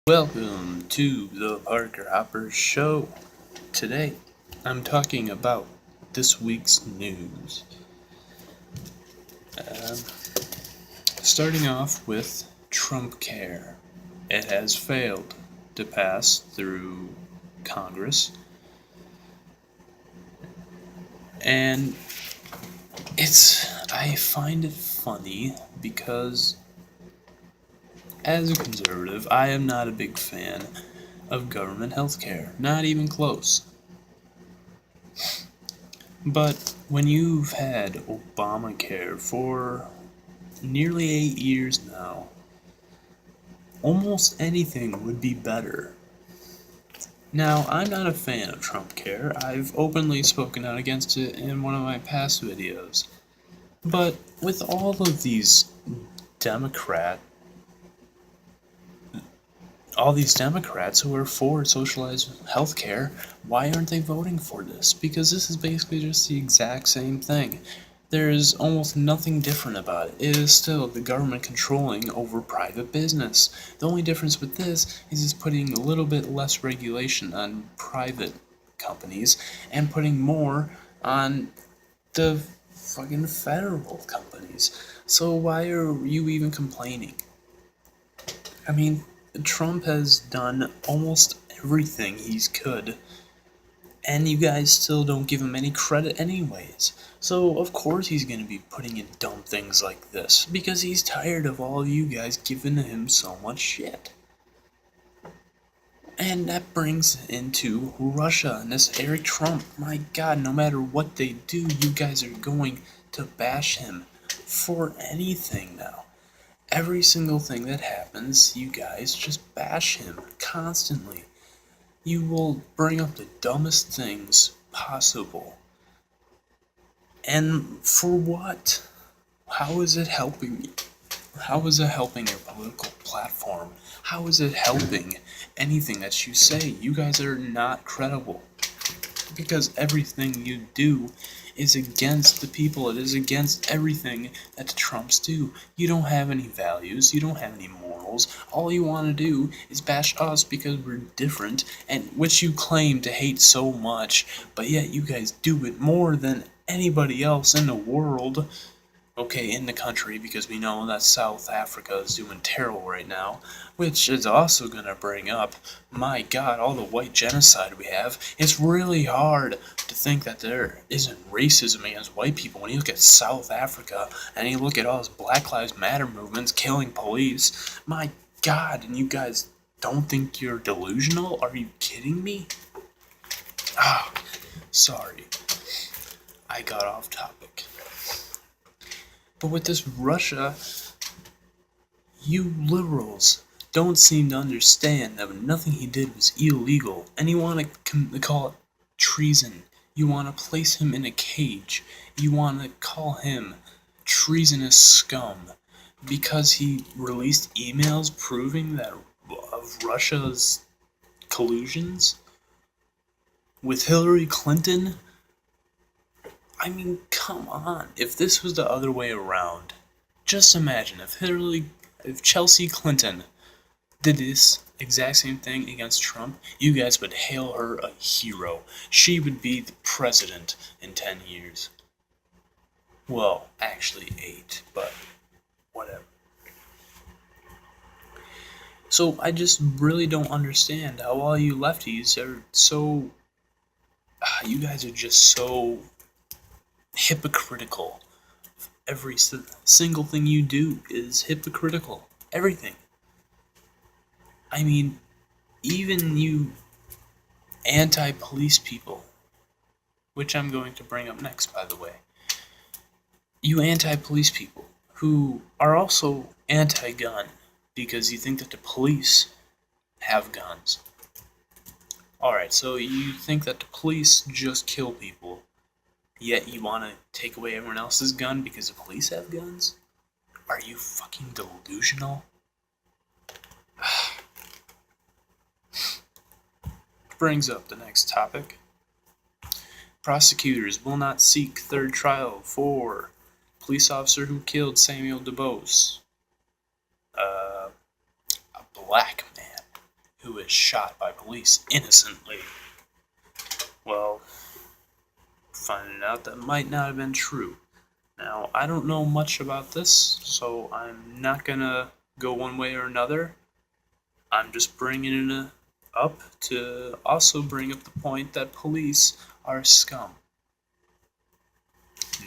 Welcome to the Parker Hopper Show. Today, I'm talking about this week's news. Um, Starting off with Trump Care. It has failed to pass through Congress, and I find it funny because as a conservative, I am not a big fan of government healthcare, not even close. But when you've had Obamacare for nearly 8 years now, almost anything would be better. Now, I'm not a fan of Trump Care. I've openly spoken out against it in one of my past videos. But with all of Democrat, all these Democrats who are for socialized healthcare, why aren't they voting for this? Because this is basically just the exact same thing. There is almost nothing different about it. It is still the government controlling over private business. The only difference with this is it's putting a little bit less regulation on private companies and putting more on the fucking federal companies. So why are you even complaining? I mean, Trump has done almost everything he's could, and you guys still don't give him any credit anyways. So of course he's gonna be putting in dumb things like this, because he's tired of all of you guys giving him so much shit. And that brings into Russia and this Eric Trump. My god, no matter what they do, you guys are going to bash him for anything now. Every single thing that happens, you guys just bash him constantly. You will bring up the dumbest things possible. And for what? How is it helping me? How is it helping your political platform? How is it helping anything that you say? You guys are not credible. Because everything you do is against the people. It is against everything that the Trumps do. You don't have any values. You don't have any morals. All you want to do is bash us because we're different, and which you claim to hate so much, but yet you guys do it more than anybody else in the world. Okay, in the country, because we know that South Africa is doing terrible right now, which is also going to bring up, my god, all the white genocide we have. It's really hard to think that there isn't racism against white people when you look at South Africa and you look at all this Black Lives Matter movements killing police. My god, and you guys don't think you're delusional? Are you kidding me? Ah, sorry. I got off topic. But with this Russia, you liberals don't seem to understand that nothing he did was illegal, and you want to call it treason. You want to place him in a cage. You want to call him treasonous scum because he released emails proving that of Russia's collusions with Hillary Clinton. I mean, come on. If this was the other way around, just imagine if Chelsea Clinton did this exact same thing against Trump, you guys would hail her a hero. She would be the president in 10 years. Well, actually 8, but whatever. So I just really don't understand how all you lefties are so... You guys are just so hypocritical. Every single thing you do is hypocritical. Everything. I mean, even you anti-police people, which I'm going to bring up next, by the way. You anti-police people who are also anti-gun because you think that the police have guns. Alright, so you think that the police just kill people, yet you want to take away everyone else's gun because the police have guns? Are you fucking delusional? Brings up the next topic. Prosecutors will not seek third trial for police officer who killed Samuel DuBose. A black man. who is shot by police innocently. Well, finding out that might not have been true. Now, I don't know much about this, so I'm not gonna go one way or another. I'm just bringing it up to also bring up the point that police are scum.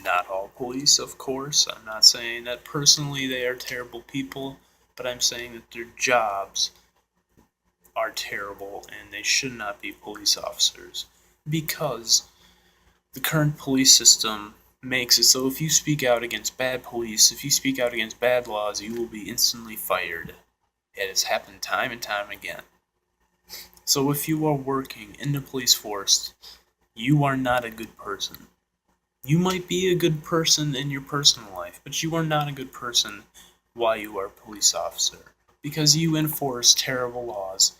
Not all police, of course. I'm not saying that personally they are terrible people, but I'm saying that their jobs are terrible and they should not be police officers. Because the current police system makes it so if you speak out against bad police, if you speak out against bad laws, you will be instantly fired. It has happened time and time again. So if you are working in the police force, you are not a good person. You might be a good person in your personal life, but you are not a good person while you are a police officer. Because you enforce terrible laws,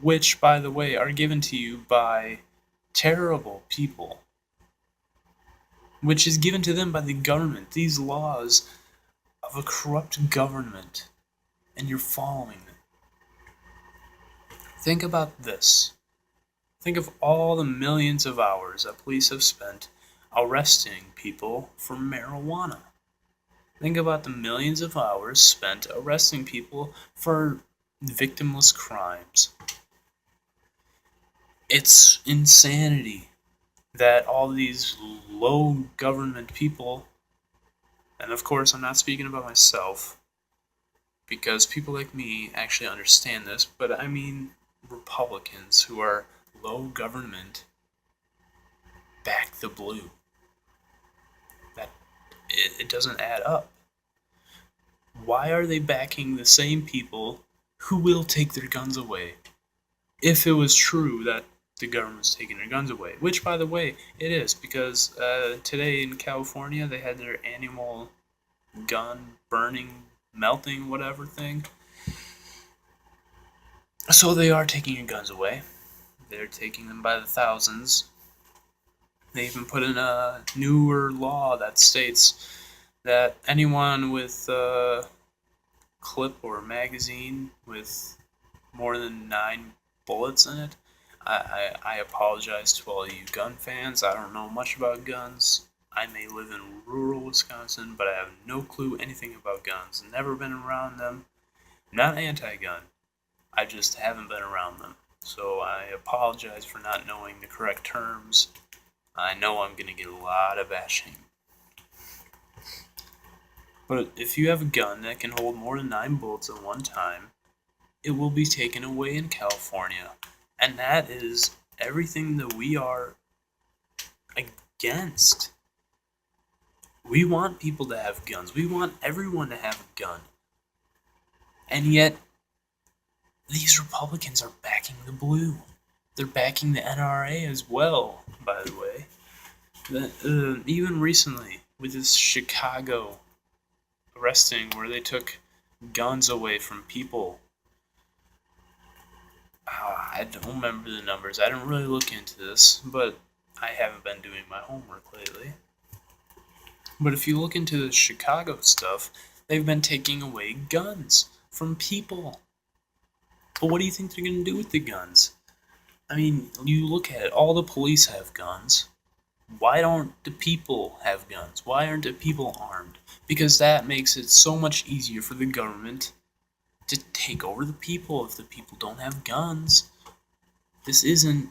which, by the way, are given to you by terrible people. Which is given to them by the government. These laws of a corrupt government. And you're following them. Think about this. Think of all the millions of hours that police have spent arresting people for marijuana. Think about the millions of hours spent arresting people for victimless crimes. It's insanity that all these low government people, and of course I'm not speaking about myself, because people like me actually understand this, but I mean Republicans who are low government back the blue. That it doesn't add up. Why are they backing the same people who will take their guns away? If it was true that the government's taking their guns away, which by the way it is, because today in California they had their annual gun burning, melting, whatever thing. So they are taking your guns away. They're taking them by the thousands. They even put in a newer law that states that anyone with a clip or a magazine with more than 9 bullets in it, I apologize to all you gun fans. I don't know much about guns. I may live in rural Wisconsin, but I have no clue anything about guns. Never been around them. Not anti-gun. I just haven't been around them. So I apologize for not knowing the correct terms. I know I'm going to get a lot of bashing. But if you have a gun that can hold more than 9 bullets at one time, it will be taken away in California. And that is everything that we are against. We want people to have guns. We want everyone to have a gun. And yet, these Republicans are backing the blue. They're backing the NRA as well, by the way. Even recently, with this Chicago arresting where they took guns away from people. I don't remember the numbers. I didn't really look into this, but I haven't been doing my homework lately. But if you look into the Chicago stuff, they've been taking away guns from people. But what do you think they're going to do with the guns? I mean, you look at it, all the police have guns. Why don't the people have guns? Why aren't the people armed? Because that makes it so much easier for the government to take over the people if the people don't have guns. This isn't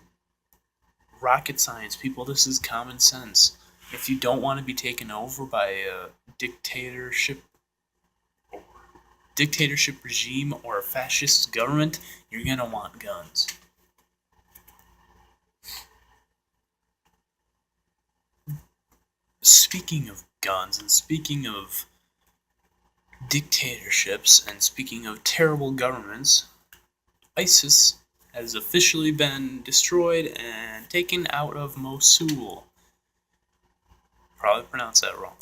rocket science, people. This is common sense. If you don't want to be taken over by a dictatorship regime or a fascist government, you're going to want guns. Speaking of guns and speaking of dictatorships and speaking of terrible governments, ISIS has officially been destroyed and taken out of Mosul. Probably pronounced that wrong.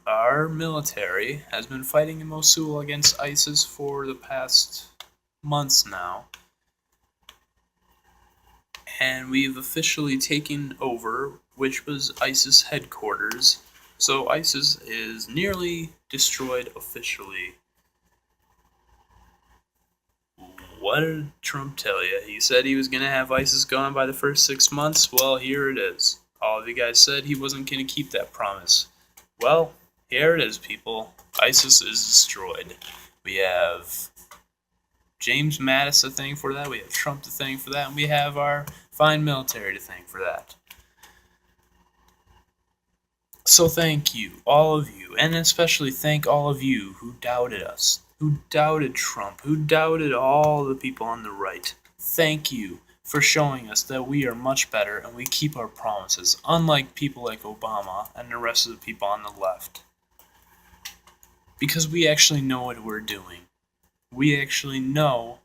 Our military has been fighting in Mosul against ISIS for the past months now. And we've officially taken over, which was ISIS headquarters. So ISIS is nearly destroyed officially. What did Trump tell you? He said he was going to have ISIS gone by the first 6 months. Well, here it is. All of you guys said he wasn't going to keep that promise. Well, here it is, people. ISIS is destroyed. We have James Mattis to thank for that. We have Trump to thank for that. And we have our fine military to thank for that. So thank you, all of you, and especially thank all of you who doubted us, who doubted Trump, who doubted all the people on the right. Thank you for showing us that we are much better and we keep our promises, unlike people like Obama and the rest of the people on the left. Because we actually know what we're doing. We actually know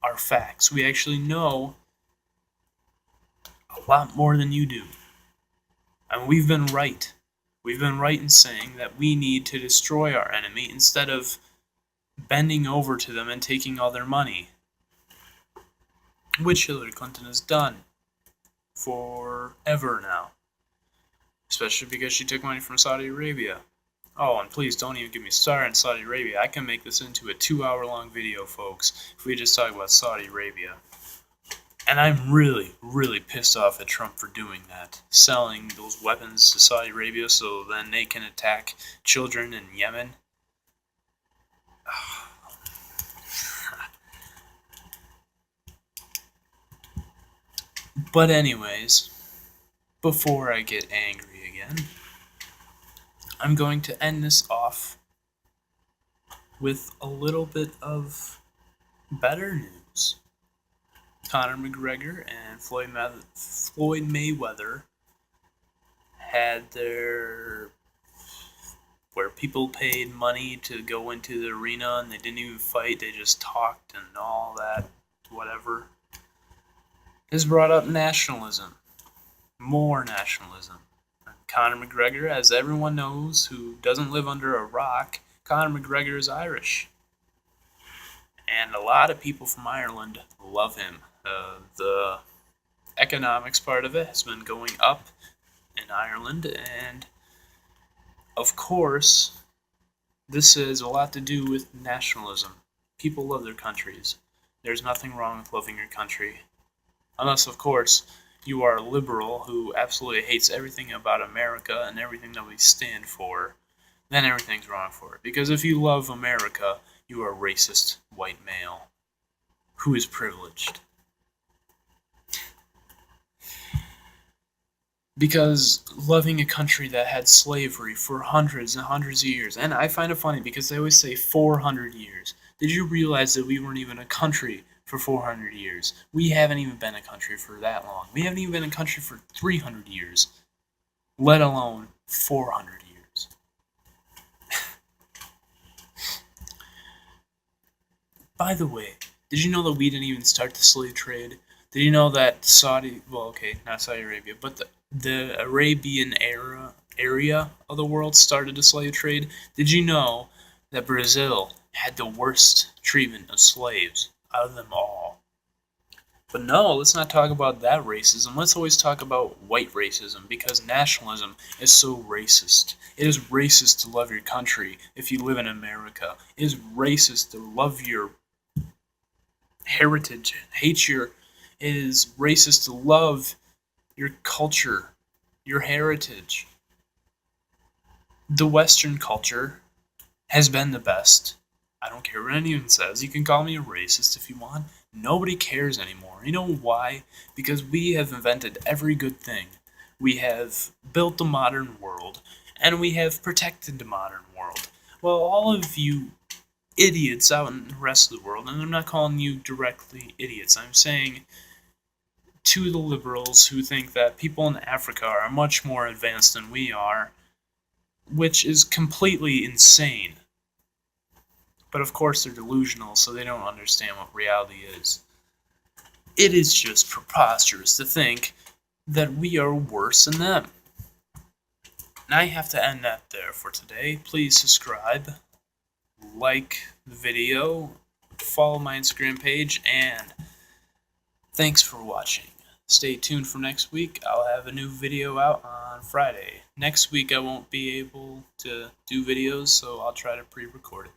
our facts. We actually know a lot more than you do. And we've been right. We've been right in saying that we need to destroy our enemy instead of bending over to them and taking all their money. Which Hillary Clinton has done forever now. Especially because she took money from Saudi Arabia. Oh, and please don't even get me started on Saudi Arabia. I can make this into a 2-hour-long video, folks, if we just talk about Saudi Arabia. And I'm really, really pissed off at Trump for doing that. Selling those weapons to Saudi Arabia so then they can attack children in Yemen. But anyways, before I get angry again, I'm going to end this off with a little bit of better news. Conor McGregor and Floyd Mayweather had their where people paid money to go into the arena and they didn't even fight, they just talked and all that, whatever. This brought up nationalism. More nationalism. Conor McGregor, as everyone knows who doesn't live under a rock, Conor McGregor is Irish. And a lot of people from Ireland love him. The economics part of it has been going up in Ireland, and of course, this has a lot to do with nationalism. People love their countries. There's nothing wrong with loving your country. Unless, of course, you are a liberal who absolutely hates everything about America and everything that we stand for, then everything's wrong for it. Because if you love America, you are a racist white male who is privileged. Because loving a country that had slavery for hundreds and hundreds of years, and I find it funny because they always say 400 years. Did you realize that we weren't even a country for 400 years? We haven't even been a country for that long. We haven't even been a country for 300 years, let alone 400 years. By the way, did you know that we didn't even start the slave trade? Did you know that not Saudi Arabia, but the Arabian area of the world started a slave trade? Did you know that Brazil had the worst treatment of slaves out of them all? But no, let's not talk about that racism. Let's always talk about white racism, because nationalism is so racist. It is racist to love your country if you live in America. It is racist to love your heritage, it is racist to love your culture, your heritage. The Western culture has been the best. I don't care what anyone says. You can call me a racist if you want. Nobody cares anymore. You know why? Because we have invented every good thing. We have built the modern world, and we have protected the modern world. Well, all of you idiots out in the rest of the world, and I'm not calling you directly idiots, I'm saying to the liberals who think that people in Africa are much more advanced than we are, which is completely insane. But of course they're delusional, so they don't understand what reality is. It is just preposterous to think that we are worse than them. And I have to end that there for today. Please subscribe, like the video, follow my Instagram page, and thanks for watching. Stay tuned for next week. I'll have a new video out on Friday. Next week I won't be able to do videos, so I'll try to pre-record it.